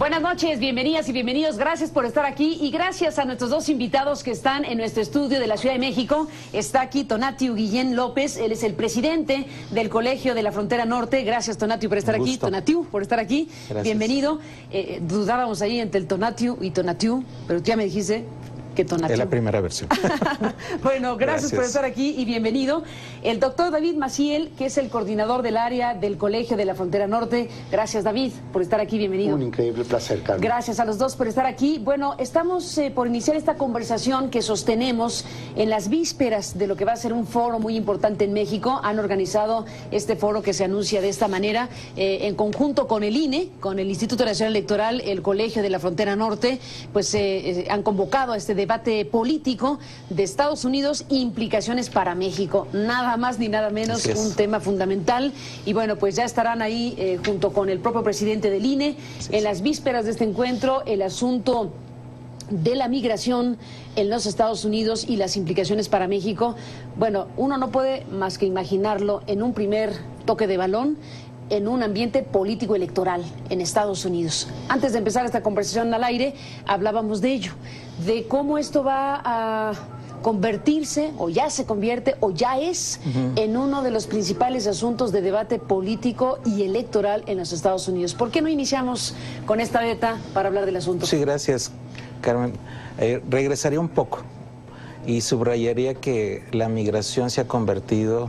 Buenas noches, bienvenidas y bienvenidos. Gracias por estar aquí y gracias a nuestros dos invitados que están en nuestro estudio de la Ciudad de México. Está aquí Tonatiu Guillén López, él es el presidente del Colegio de la Frontera Norte. Gracias, Tonatiu, por estar aquí. Tonatiu, por estar aquí. Gracias. Bienvenido. Dudábamos ahí entre el Tonatiu y Tonatiu, pero tú ya me dijiste que Tonatiu. Es la primera versión. Bueno, gracias por estar aquí y bienvenido. El doctor David Maciel, que es el coordinador del área del Colegio de la Frontera Norte. Gracias, David, por estar aquí. Bienvenido. Un increíble placer, Carmen. Gracias a los dos por estar aquí. Bueno, estamos por iniciar esta conversación que sostenemos en las vísperas de lo que va a ser un foro muy importante en México. Han organizado este foro que se anuncia de esta manera en conjunto con el INE, con el Instituto Nacional Electoral, el Colegio de la Frontera Norte, pues han convocado a este debate político de Estados Unidos, implicaciones para México. Nada más ni nada menos, un tema fundamental. Y bueno, pues ya estarán ahí junto con el propio presidente del INE en las vísperas de este encuentro, el asunto de la migración en los Estados Unidos y las implicaciones para México. Bueno, uno no puede más que imaginarlo en un primer toque de balón, en un ambiente político electoral en Estados Unidos. Antes de empezar esta conversación al aire, hablábamos de ello, de cómo esto va a convertirse, o ya se convierte, o ya es, en uno de los principales asuntos de debate político y electoral en los Estados Unidos. ¿Por qué no iniciamos con esta beta para hablar del asunto? Sí, gracias, Carmen. Regresaría un poco y subrayaría que la migración se ha convertido,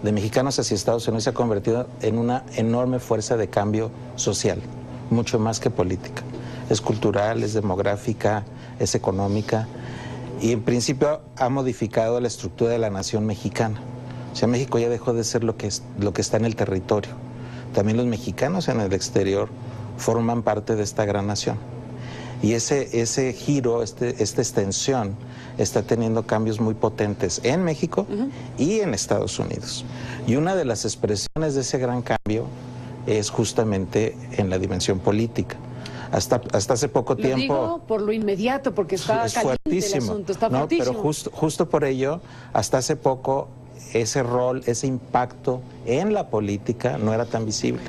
de mexicanos hacia Estados Unidos, se ha convertido en una enorme fuerza de cambio social, mucho más que política. Es cultural, es demográfica, es económica y en principio ha modificado la estructura de la nación mexicana. O sea, México ya dejó de ser lo que está en el territorio. También los mexicanos en el exterior forman parte de esta gran nación. Y ese giro, esta extensión, está teniendo cambios muy potentes en México y en Estados Unidos. Y una de las expresiones de ese gran cambio es justamente en la dimensión política. Hasta hace poco tiempo... Digo por lo inmediato, porque está caliente el asunto, está fuertísimo. Pero justo por ello, hasta hace poco, ese rol, ese impacto en la política no era tan visible.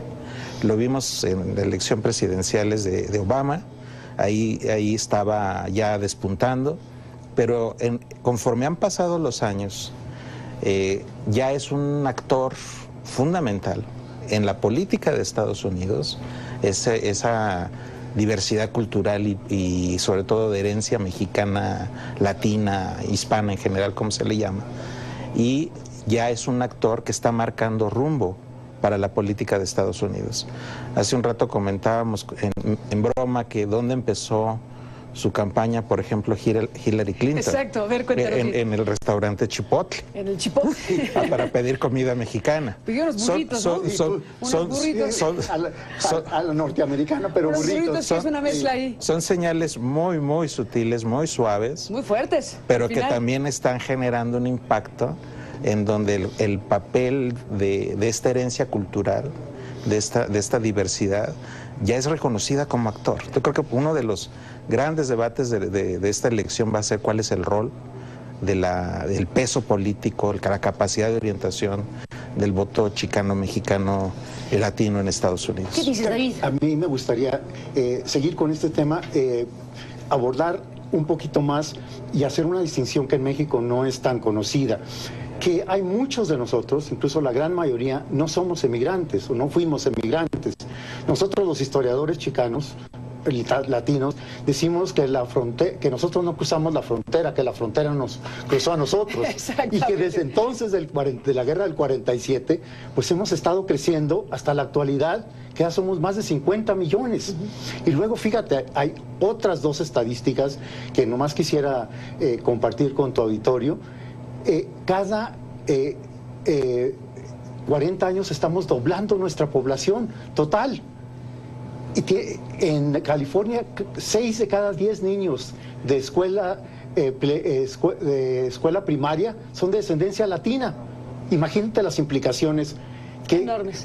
Lo vimos en la elección presidenciales de Obama. Ahí estaba ya despuntando, pero conforme han pasado los años, ya es un actor fundamental en la política de Estados Unidos, esa diversidad cultural y sobre todo de herencia mexicana, latina, hispana en general, como se le llama, y ya es un actor que está marcando rumbo para la política de Estados Unidos. Hace un rato comentábamos en broma que dónde empezó su campaña, por ejemplo, Hillary Clinton. Exacto, a ver, cuéntanos. En el restaurante Chipotle. En el Chipotle. Para pedir comida mexicana. Pidió unos burritos, a la norteamericana, pero burritos. Es una mezcla ahí. Son señales muy, muy sutiles, muy suaves. Muy fuertes. Pero que también están generando un impacto en donde el papel de esta herencia cultural, de esta diversidad, ya es reconocida como actor. Yo creo que uno de los grandes debates de esta elección va a ser cuál es el rol del peso político, la capacidad de orientación del voto chicano, mexicano y latino en Estados Unidos. ¿Qué dices, David? A mí me gustaría seguir con este tema, abordar un poquito más y hacer una distinción que en México no es tan conocida. Que hay muchos de nosotros, incluso la gran mayoría, no somos emigrantes o no fuimos emigrantes. Nosotros los historiadores chicanos, latinos, decimos que que nosotros no cruzamos la frontera, que la frontera nos cruzó a nosotros. Y que desde entonces de la guerra del 47, pues hemos estado creciendo hasta la actualidad, que ya somos más de 50 millones. Y luego, fíjate, hay otras dos estadísticas que nomás quisiera compartir con tu auditorio. Cada 40 años estamos doblando nuestra población total. Y en California, 6 de cada 10 niños de escuela primaria son de descendencia latina. Imagínate las implicaciones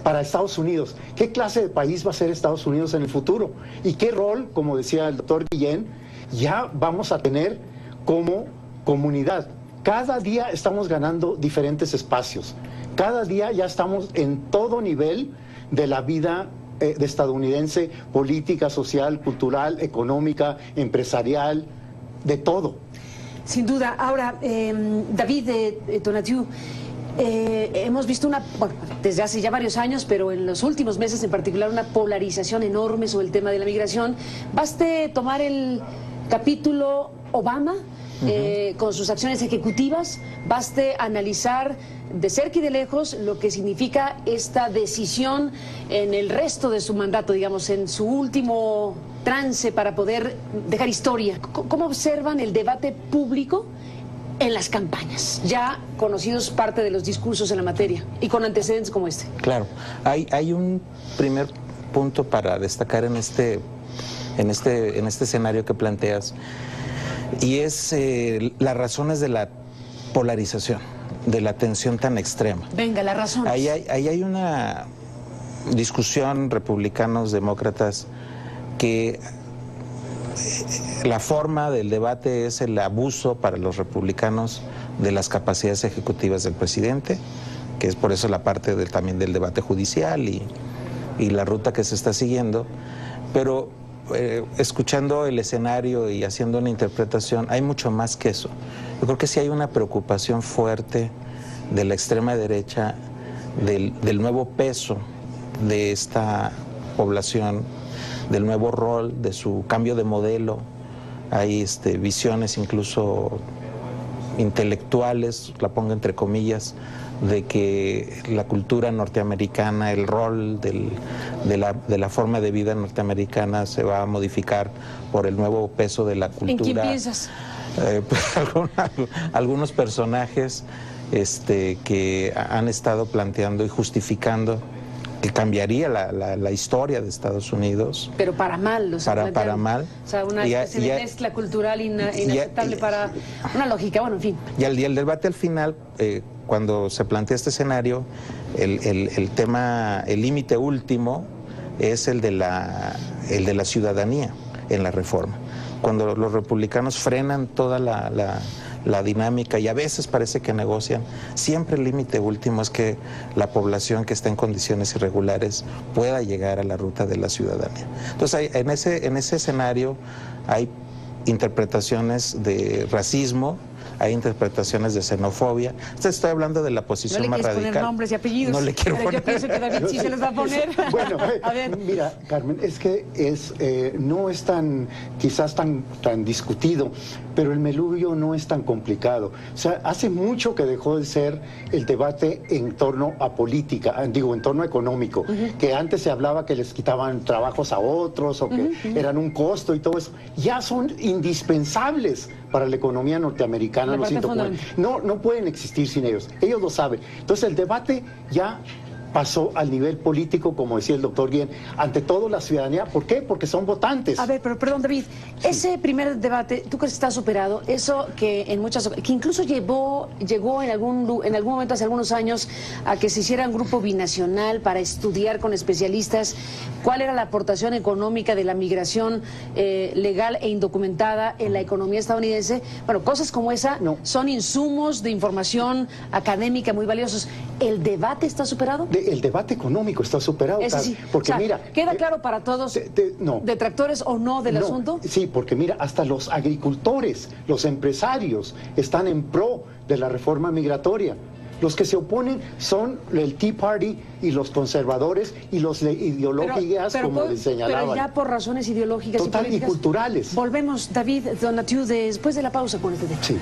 para Estados Unidos. ¿Qué clase de país va a ser Estados Unidos en el futuro? ¿Y qué rol, como decía el doctor Guillén, ya vamos a tener como comunidad? Cada día estamos ganando diferentes espacios. Cada día ya estamos en todo nivel de la vida de estadounidense, política, social, cultural, económica, empresarial, de todo. Sin duda. Ahora, David Tonatiuh, hemos visto bueno, desde hace ya varios años, pero en los últimos meses en particular, una polarización enorme sobre el tema de la migración. Baste tomar el capítulo Obama, con sus acciones ejecutivas, baste analizar de cerca y de lejos lo que significa esta decisión en el resto de su mandato, digamos, en su último trance para poder dejar historia. ¿Cómo observan el debate público en las campañas, ya conocidos parte de los discursos en la materia y con antecedentes como este? Claro, hay un primer punto para destacar en este escenario que planteas, y es las razones de la polarización, de la tensión tan extrema. Venga, las razones. Ahí hay una discusión, republicanos, demócratas, que la forma del debate es el abuso para los republicanos de las capacidades ejecutivas del presidente, que es por eso la parte también del debate judicial y la ruta que se está siguiendo. Pero escuchando el escenario y haciendo una interpretación, hay mucho más que eso. Yo creo que sí hay una preocupación fuerte de la extrema derecha, del nuevo peso de esta población, del nuevo rol, de su cambio de modelo. Hay visiones incluso intelectuales, la pongo entre comillas, de que la cultura norteamericana, el rol de la forma de vida norteamericana se va a modificar por el nuevo peso de la cultura. ¿En quién piensas? Algunos personajes que han estado planteando y justificando que cambiaría la historia de Estados Unidos. Pero para mal, o sea, para mal. O sea, una especie de mezcla cultural inaceptable para una lógica, bueno, en fin. Y el debate al final, cuando se plantea este escenario, el tema, el límite último es el de la ciudadanía en la reforma. Cuando los republicanos frenan toda la dinámica y a veces parece que negocian, siempre el límite último es que la población que está en condiciones irregulares pueda llegar a la ruta de la ciudadanía. Entonces, en ese escenario hay interpretaciones de racismo, hay interpretaciones de xenofobia. Estoy hablando de la posición más radical. No le quieres poner nombres y apellidos. No le quiero poner. Yo pienso que David sí se los va a poner. Bueno, a ver. Mira, Carmen, es que no es quizás tan discutido, pero el melubio no es tan complicado. O sea, hace mucho que dejó de ser el debate en torno a política, en torno económico, que antes se hablaba que les quitaban trabajos a otros o que eran un costo y todo eso. Ya son indispensables para la economía norteamericana. No pueden existir sin ellos. Ellos lo saben. Entonces el debate ya pasó al nivel político, como decía el doctor Guillén, ante todo la ciudadanía. ¿Por qué? Porque son votantes. A ver, pero perdón, David, sí. Ese primer debate, ¿tú crees que está superado? Eso que incluso llegó en algún momento, hace algunos años, a que se hiciera un grupo binacional para estudiar con especialistas cuál era la aportación económica de la migración legal e indocumentada en la economía estadounidense. Bueno, cosas como esa son insumos de información académica muy valiosos. ¿El debate está superado? El debate económico está superado. Ese sí. Porque mira, ¿queda claro para todos detractores o no del asunto? Sí, porque mira, hasta los agricultores, los empresarios están en pro de la reforma migratoria. Los que se oponen son el Tea Party y los conservadores y los ideológicas, como les señalaban. Pero ya por razones ideológicas y culturales. Volvemos, David Tonatiuh, después de la pausa con este tema. Sí.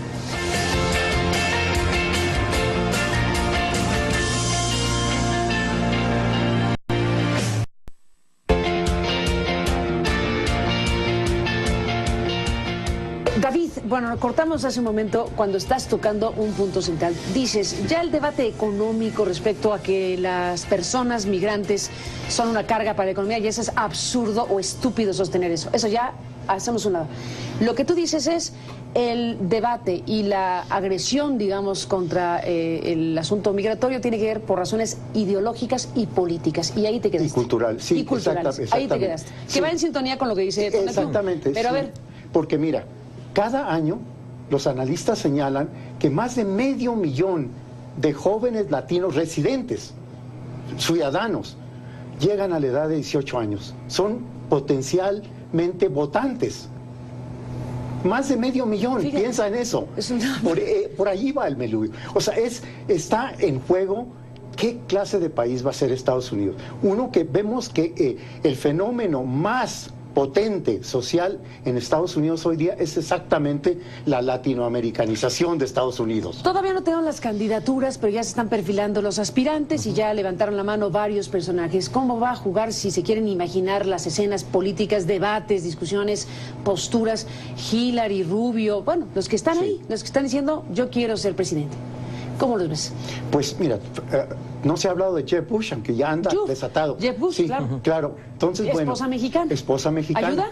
David, bueno, cortamos hace un momento cuando estás tocando un punto central. Dices, ya el debate económico respecto a que las personas migrantes son una carga para la economía, y eso es absurdo o estúpido sostener eso. Eso ya hacemos un lado. Lo que tú dices es el debate y la agresión, digamos, contra el asunto migratorio tiene que ver por razones ideológicas y políticas. Y ahí te quedaste. Y cultural, sí. Y culturales. Ahí te quedaste. Sí. Que va en sintonía con lo que dice Tonatiuh. Exactamente. Pero sí. a ver. Porque mira, cada año los analistas señalan que más de 500,000 de jóvenes latinos residentes, ciudadanos, llegan a la edad de 18 años. Son potencialmente votantes. Más de 500,000, Fíjate, piensa en eso. Por ahí va el meollo. O sea, está en juego qué clase de país va a ser Estados Unidos. Uno que vemos que el fenómeno más potente social en Estados Unidos hoy día es exactamente la latinoamericanización de Estados Unidos. Todavía no tenemos las candidaturas, pero ya se están perfilando los aspirantes y ya levantaron la mano varios personajes. ¿Cómo va a jugar, si se quieren imaginar, las escenas políticas, debates, discusiones, posturas? Hillary, Rubio, bueno, los que están ahí, los que están diciendo yo quiero ser presidente. ¿Cómo los ves? Pues mira, no se ha hablado de Jeb Bush, aunque ya anda desatado. Jeb Bush, sí, claro. Claro. Entonces, Esposa mexicana. Esposa mexicana. ¿Ayuda?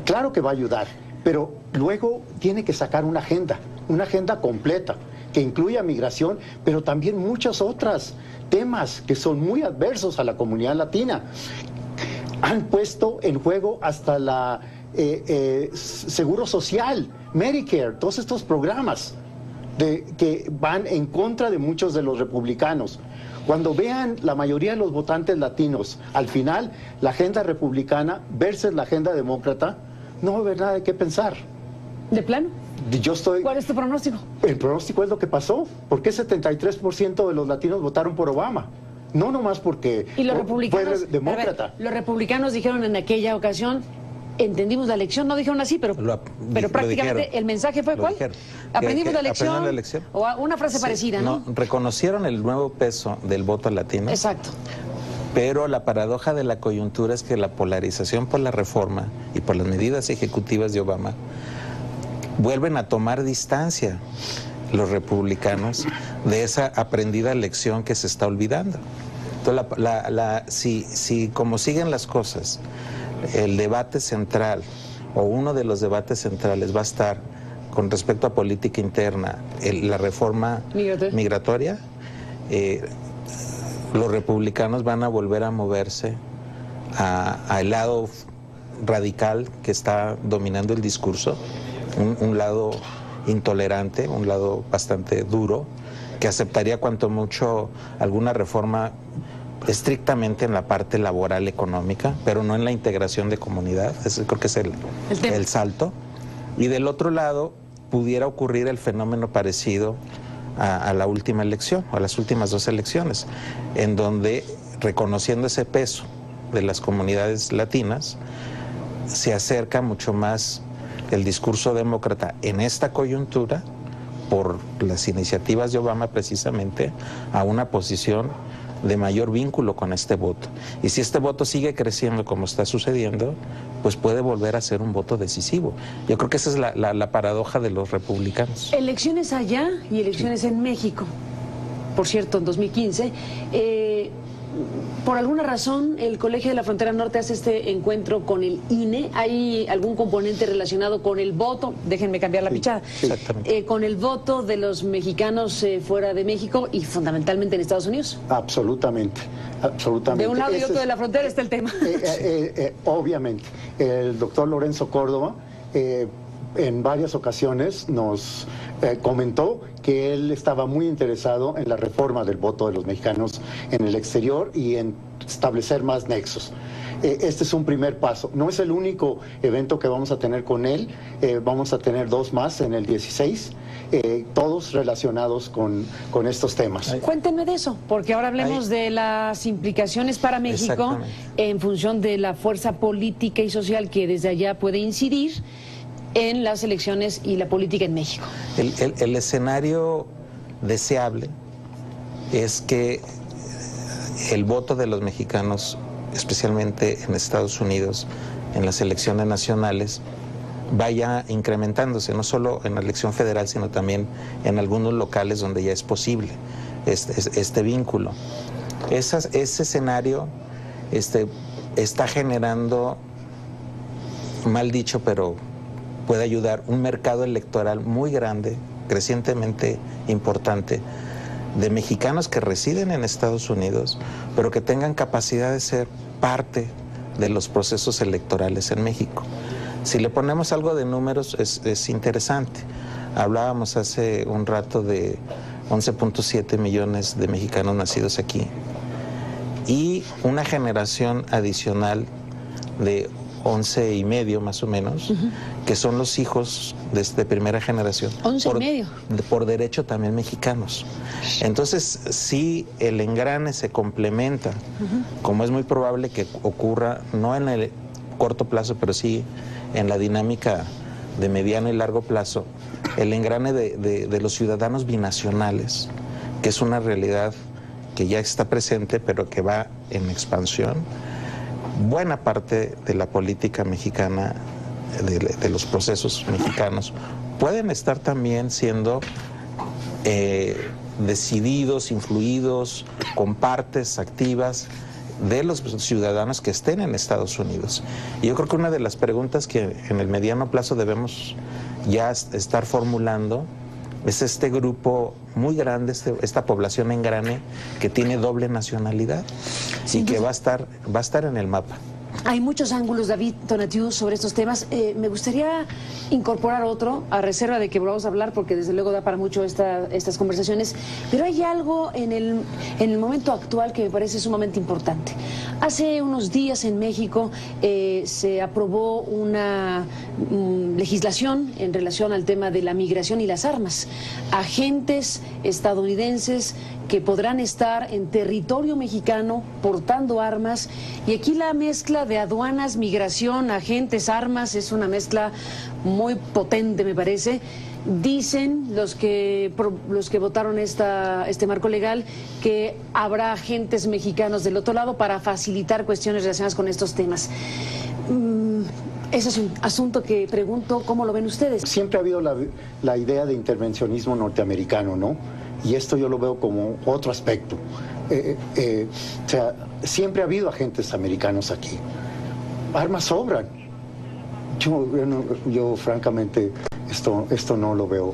Claro que va a ayudar, pero luego tiene que sacar una agenda completa, que incluya migración, pero también muchos otros temas que son muy adversos a la comunidad latina. Han puesto en juego hasta la Seguro Social, Medicare, todos estos programas que van en contra de muchos de los republicanos. Cuando vean la mayoría de los votantes latinos, al final, la agenda republicana versus la agenda demócrata, no va a haber nada de qué pensar. ¿De plano? ¿Cuál es tu pronóstico? El pronóstico es lo que pasó. ¿Por qué 73% de los latinos votaron por Obama? No nomás porque ¿Y los republicanos, fue demócrata. Los republicanos dijeron en aquella ocasión, entendimos la lección, no dijeron así, pero prácticamente el mensaje fue ¿cuál? Aprendimos la lección. O una frase parecida, ¿no? Reconocieron el nuevo peso del voto latino. Exacto. Pero la paradoja de la coyuntura es que la polarización por la reforma y por las medidas ejecutivas de Obama vuelven a tomar distancia los republicanos de esa aprendida lección que se está olvidando. Entonces, si como siguen las cosas, el debate central o uno de los debates centrales va a estar con respecto a política interna, la reforma migratoria, los republicanos van a volver a moverse al lado radical que está dominando el discurso, un lado intolerante, un lado bastante duro, que aceptaría cuanto mucho alguna reforma estrictamente en la parte laboral económica, pero no en la integración de comunidad. Ese creo que es el salto. Y del otro lado pudiera ocurrir el fenómeno parecido a la última elección, o a las últimas dos elecciones, en donde, reconociendo ese peso de las comunidades latinas, se acerca mucho más el discurso demócrata en esta coyuntura, por las iniciativas de Obama precisamente, a una posición de mayor vínculo con este voto. Y si este voto sigue creciendo como está sucediendo, pues puede volver a ser un voto decisivo. Yo creo que esa es la paradoja de los republicanos. Elecciones allá y elecciones en México. Por cierto, en 2015, por alguna razón, el Colegio de la Frontera Norte hace este encuentro con el INE. ¿Hay algún componente relacionado con el voto? Déjenme cambiar la pichada. Exactamente. Con el voto de los mexicanos fuera de México y fundamentalmente en Estados Unidos. Absolutamente, absolutamente. De un lado y otro de la frontera está el tema. Obviamente. El doctor Lorenzo Córdoba en varias ocasiones nos comentó que él estaba muy interesado en la reforma del voto de los mexicanos en el exterior y en establecer más nexos. Este es un primer paso. No es el único evento que vamos a tener con él. Vamos a tener dos más en el 16, todos relacionados con estos temas. Cuéntenme de eso, porque ahora hablemos de las implicaciones para México en función de la fuerza política y social que desde allá puede incidir en las elecciones y la política en México. El escenario deseable es que el voto de los mexicanos, especialmente en Estados Unidos, en las elecciones nacionales, vaya incrementándose, no solo en la elección federal, sino también en algunos locales donde ya es posible este vínculo. Ese escenario está generando, mal dicho, pero puede ayudar, un mercado electoral muy grande, crecientemente importante, de mexicanos que residen en Estados Unidos, pero que tengan capacidad de ser parte de los procesos electorales en México. Si le ponemos algo de números, es interesante. Hablábamos hace un rato de 11.7 millones de mexicanos nacidos aquí. y una generación adicional de 11 y medio más o menos, que son los hijos de primera generación. 11 y medio. Por derecho también mexicanos. Entonces, si el engrane se complementa, como es muy probable que ocurra, no en el corto plazo, pero sí en la dinámica de mediano y largo plazo, el engrane de los ciudadanos binacionales, que es una realidad que ya está presente, pero que va en expansión. Buena parte de la política mexicana, de los procesos mexicanos, pueden estar también siendo decididos, influidos, con partes activas de los ciudadanos que estén en Estados Unidos. Y yo creo que una de las preguntas que en el mediano plazo debemos ya estar formulando es este grupo muy grande, esta población engrane que tiene doble nacionalidad y que va a estar en el mapa. Hay muchos ángulos, David Tonatiuh, sobre estos temas. Me gustaría incorporar otro, a reserva de que volvamos a hablar, porque desde luego da para mucho estas conversaciones, pero hay algo en el momento actual que me parece sumamente importante. Hace unos días en México se aprobó una legislación en relación al tema de la migración y las armas. Agentes estadounidenses que podrán estar en territorio mexicano portando armas, y aquí la mezcla de aduanas, migración, agentes, armas es una mezcla muy potente, me parece. Dicen los que votaron este marco legal que habrá agentes mexicanos del otro lado para facilitar cuestiones relacionadas con estos temas. Ese es un asunto que pregunto, ¿cómo lo ven ustedes? Siempre ha habido la idea de intervencionismo norteamericano, ¿no? Y esto yo lo veo como otro aspecto. O sea, siempre ha habido agentes americanos aquí. Armas sobran. Yo francamente, esto no lo veo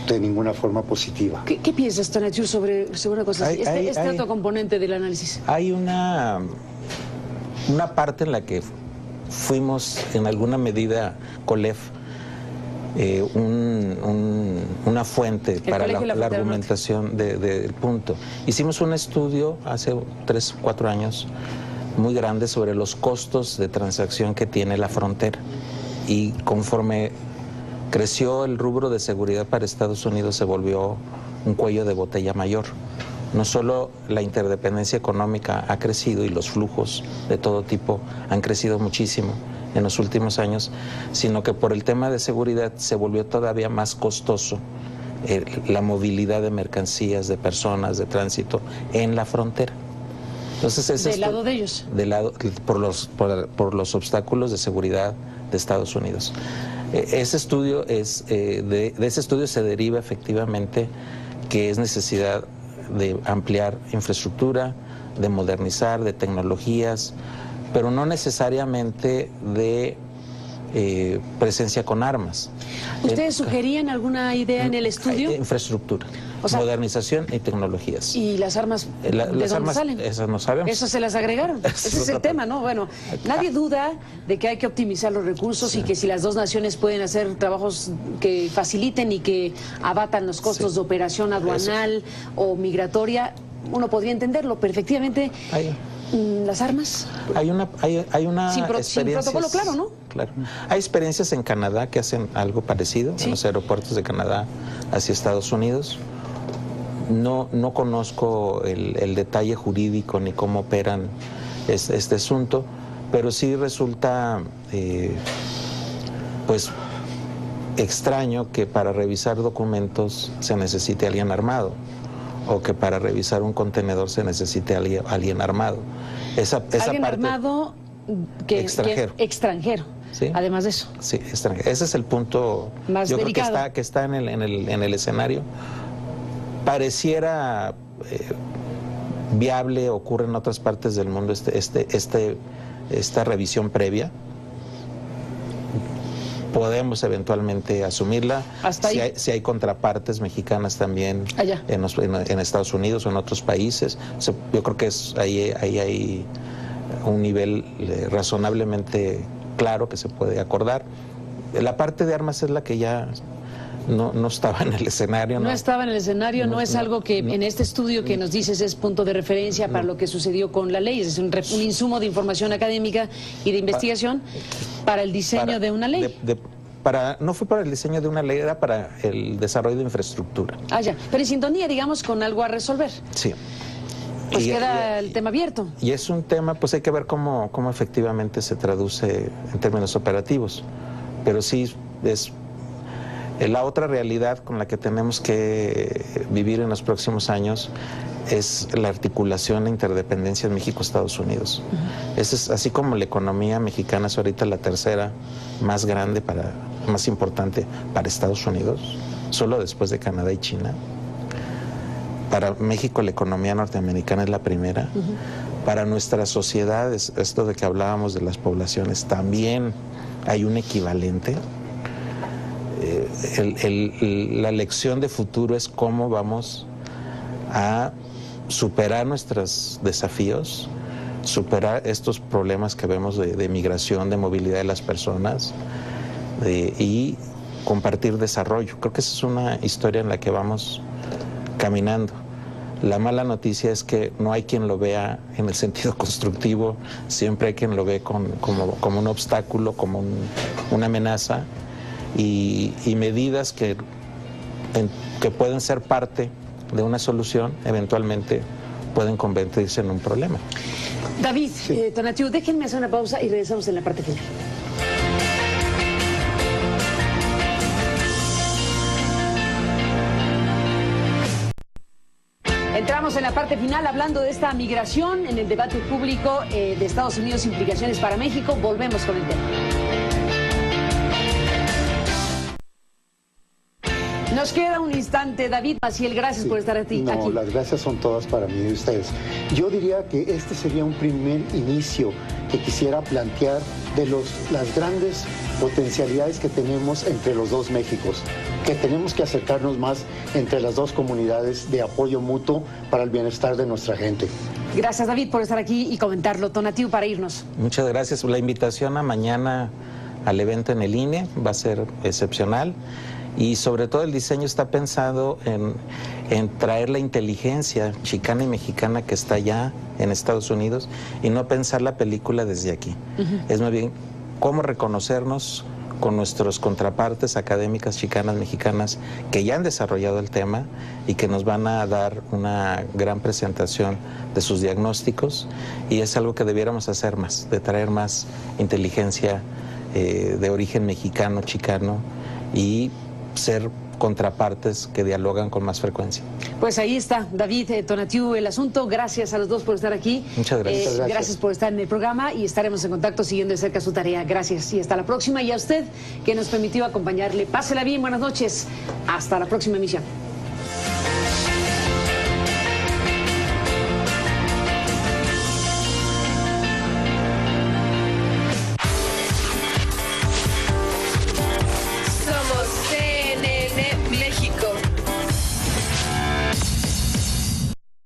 de ninguna forma positiva. ¿Qué piensas, Tonatiuh, sobre una cosa así? Este otro componente del análisis. Hay una parte en la que fuimos, en alguna medida, COLEF, una fuente para la argumentación del punto. Hicimos un estudio hace 3 o 4 años muy grande sobre los costos de transacción que tiene la frontera, y conforme creció el rubro de seguridad para Estados Unidos se volvió un cuello de botella mayor. No solo la interdependencia económica ha crecido y los flujos de todo tipo han crecido muchísimo en los últimos años, sino que por el tema de seguridad se volvió todavía más costoso la movilidad de mercancías, de personas, de tránsito en la frontera. Entonces, ¿del lado de ellos? Por los obstáculos de seguridad de Estados Unidos. Ese estudio de ese estudio se deriva efectivamente que es necesidad de ampliar infraestructura, de modernizar, de tecnologías, pero no necesariamente de presencia con armas. ¿Ustedes sugerían alguna idea en el estudio? Infraestructura, o sea, modernización y tecnologías. ¿Y las armas de dónde salen? Esas no sabemos. ¿Esas se las agregaron? Ese es el tema, ¿no? Bueno, nadie duda de que hay que optimizar los recursos, sí, y que si las dos naciones pueden hacer trabajos que faciliten y que abatan los costos, sí, de operación aduanal o migratoria, uno podría entenderlo, pero efectivamente... ¿Las armas? Hay una sin protocolo, claro, ¿no? Claro. Hay experiencias en Canadá que hacen algo parecido, ¿sí?, en los aeropuertos de Canadá hacia Estados Unidos. No conozco el detalle jurídico ni cómo operan este asunto, pero sí resulta pues extraño que para revisar documentos se necesite alguien armado, o que para revisar un contenedor se necesite alguien armado. Alguien armado extranjero. ¿Sí? Además de eso. Sí, extranjero. Ese es el punto más yo delicado. Creo que está en el escenario. Pareciera viable, ocurre en otras partes del mundo esta revisión previa. Podemos eventualmente asumirla. Hasta ahí. Si hay contrapartes mexicanas también en Estados Unidos o en otros países. O sea, yo creo que ahí hay un nivel razonablemente claro que se puede acordar. La parte de armas es la que ya no estaba en el escenario. No estaba en el escenario, no es algo que en este estudio que nos dices es punto de referencia para lo que sucedió con la ley, es un insumo de información académica y de investigación para el diseño de una ley. No fue para el diseño de una ley, era para el desarrollo de infraestructura. Ah, ya, pero en sintonía, digamos, con algo a resolver. Sí. Pues queda el tema abierto. Y es un tema, pues hay que ver cómo efectivamente se traduce en términos operativos. Pero sí es la otra realidad con la que tenemos que vivir en los próximos años es la articulación e interdependencia en México-Estados Unidos. Es así como la economía mexicana es ahorita la tercera más grande, más importante para Estados Unidos, solo después de Canadá y China. Para México la economía norteamericana es la primera. Para nuestras sociedades, esto de que hablábamos de las poblaciones, también hay un equivalente. La lección de futuro es cómo vamos a superar nuestros desafíos, superar estos problemas que vemos de migración, de movilidad de las personas y compartir desarrollo. Creo que esa es una historia en la que vamos caminando. La mala noticia es que no hay quien lo vea en el sentido constructivo, siempre hay quien lo ve como un obstáculo, como una amenaza y medidas que pueden ser parte de una solución, eventualmente pueden convertirse en un problema. David, Tonatiuh, déjenme hacer una pausa y regresamos en la parte final. Entramos en la parte final hablando de esta migración en el debate público de Estados Unidos, implicaciones para México. Volvemos con el tema. Nos queda un instante, David Maciel, gracias por estar aquí. No, las gracias son todas para mí y ustedes. Yo diría que este sería un primer inicio que quisiera plantear de las grandes potencialidades que tenemos entre los dos Méxicos, que tenemos que acercarnos más entre las dos comunidades de apoyo mutuo para el bienestar de nuestra gente. Gracias, David, por estar aquí y comentarlo. Tonatiuh, para irnos. Muchas gracias. La invitación a mañana al evento en el INE va a ser excepcional. Y sobre todo el diseño está pensado en traer la inteligencia chicana y mexicana que está allá en Estados Unidos y no pensar la película desde aquí. Es más bien cómo reconocernos con nuestros contrapartes académicas chicanas, mexicanas, que ya han desarrollado el tema y que nos van a dar una gran presentación de sus diagnósticos. Y es algo que debiéramos hacer más, de traer más inteligencia de origen mexicano, chicano y ser contrapartes que dialogan con más frecuencia. Pues ahí está, David, Tonatiuh, el asunto. Gracias a los dos por estar aquí. Muchas gracias. Gracias por estar en el programa y estaremos en contacto siguiendo de cerca su tarea. Gracias y hasta la próxima. Y a usted que nos permitió acompañarle. Pásela bien, buenas noches. Hasta la próxima emisión.